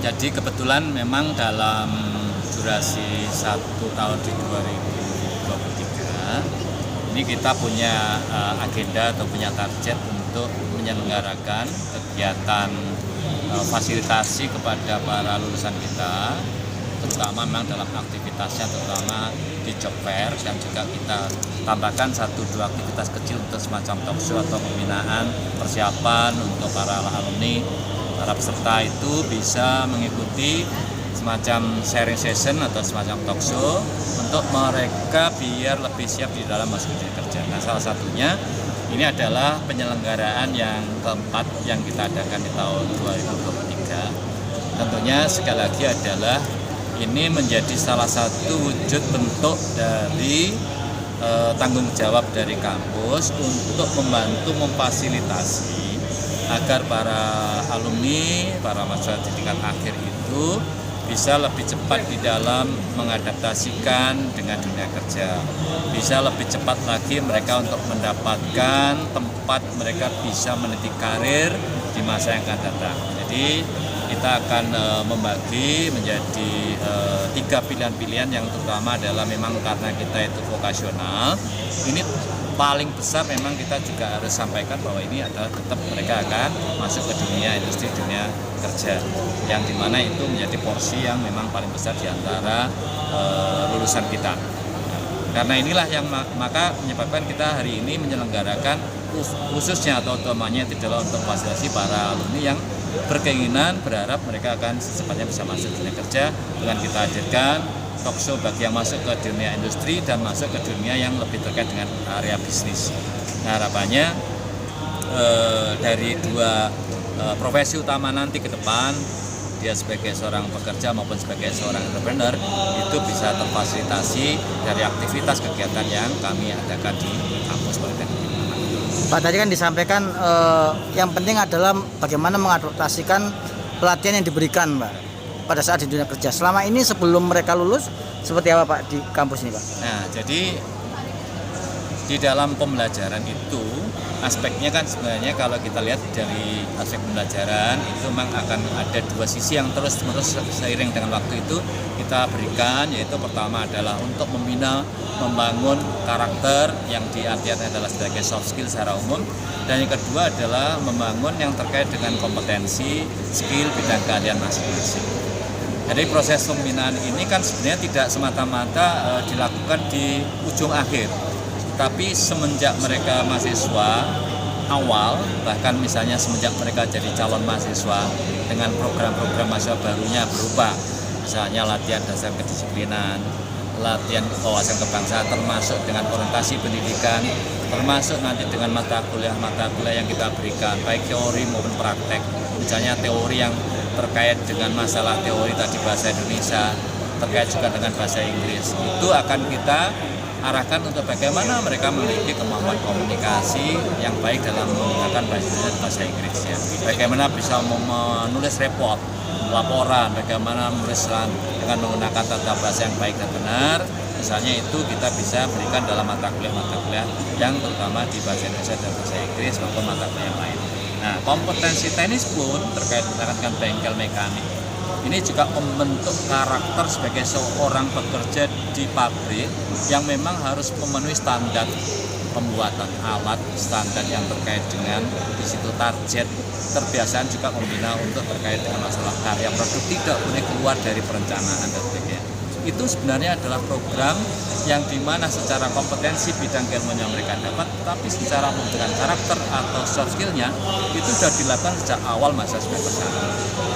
Jadi kebetulan memang dalam durasi 1 tahun di 2023 ini kita punya agenda atau punya target untuk menyelenggarakan kegiatan fasilitasi kepada para lulusan kita, terutama memang dalam aktivitasnya, terutama di job fair, dan juga kita tambahkan 1-2 aktivitas kecil untuk semacam talk show atau pembinaan persiapan untuk para alumni. Para peserta itu bisa mengikuti semacam sharing session atau semacam talk show untuk mereka biar lebih siap di dalam masuk dunia kerja. Nah, salah satunya ini adalah penyelenggaraan yang keempat yang kita adakan di tahun 2023. Tentunya sekali lagi adalah ini menjadi salah satu wujud bentuk dari tanggung jawab dari kampus untuk membantu memfasilitasi agar para alumni, para mahasiswa di tingkat akhir itu bisa lebih cepat di dalam mengadaptasikan dengan dunia kerja. Bisa lebih cepat lagi mereka untuk mendapatkan tempat mereka bisa meniti karir di masa yang akan datang. Jadi kita akan membagi menjadi 3 pilihan-pilihan yang terutama adalah memang karena kita itu vokasional. Ini paling besar memang kita juga harus sampaikan bahwa ini adalah tetap mereka akan masuk ke dunia industri, dunia kerja, yang dimana itu menjadi porsi yang memang paling besar di antara lulusan kita. Karena inilah yang maka menyebabkan kita hari ini menyelenggarakan khususnya atau utamanya itu adalah untuk fasilitasi para alumni yang berkeinginan, berharap mereka akan secepatnya bisa masuk dunia kerja dengan kita hadirkan talk show bagi yang masuk ke dunia industri dan masuk ke dunia yang lebih terkait dengan area bisnis. Nah, harapannya dari 2 profesi utama nanti ke depan, dia sebagai seorang pekerja maupun sebagai seorang entrepreneur, itu bisa terfasilitasi dari aktivitas kegiatan yang kami adakan di kampus Politeknik. Pak, tadi kan disampaikan yang penting adalah bagaimana mengadaptasikan pelatihan yang diberikan, Pak, pada saat di dunia kerja. Selama ini sebelum mereka lulus, seperti apa, Pak, di kampus ini, Pak? Nah, jadi di dalam pembelajaran itu aspeknya kan sebenarnya kalau kita lihat dari aspek pembelajaran itu memang akan ada 2 sisi yang terus-menerus seiring dengan waktu itu kita berikan, yaitu pertama adalah untuk membina, membangun karakter yang diartikan adalah sebagai soft skill secara umum, dan yang kedua adalah membangun yang terkait dengan kompetensi, skill, bidang keahlian masing-masing. Jadi proses pembinaan ini kan sebenarnya tidak semata-mata dilakukan di ujung akhir, tapi semenjak mereka mahasiswa awal, bahkan misalnya semenjak mereka jadi calon mahasiswa dengan program-program mahasiswa barunya berubah, misalnya latihan dasar kedisiplinan, latihan wawasan kebangsaan, termasuk dengan orientasi pendidikan, termasuk nanti dengan mata kuliah yang kita berikan, baik teori maupun praktek. Misalnya teori yang terkait dengan masalah teori tadi bahasa Indonesia, terkait juga dengan bahasa Inggris, itu akan kita arahkan untuk bagaimana mereka memiliki kemampuan komunikasi yang baik dalam menggunakan bahasa Inggrisnya, bagaimana bisa menulis report, laporan, bagaimana menulis dengan menggunakan tata bahasa yang baik dan benar. Misalnya itu kita bisa berikan dalam mata kuliah yang terutama di bahasa Indonesia dan bahasa Inggris maupun mata kuliah yang lain. Nah, kompetensi teknis pun terkait dengan bengkel mekanik ini juga membentuk karakter sebagai seorang pekerja di pabrik yang memang harus memenuhi standar pembuatan alat, standar yang terkait dengan di situ target, kebiasaan juga membina untuk terkait dengan masalah karya produk tidak boleh keluar dari perencanaan dan sebagainya. Itu sebenarnya adalah program yang dimana secara kompetensi bidang ilmunya mereka dapat, tapi secara pembentukan karakter atau soft skillnya itu sudah dilakukan sejak awal masa semester 1.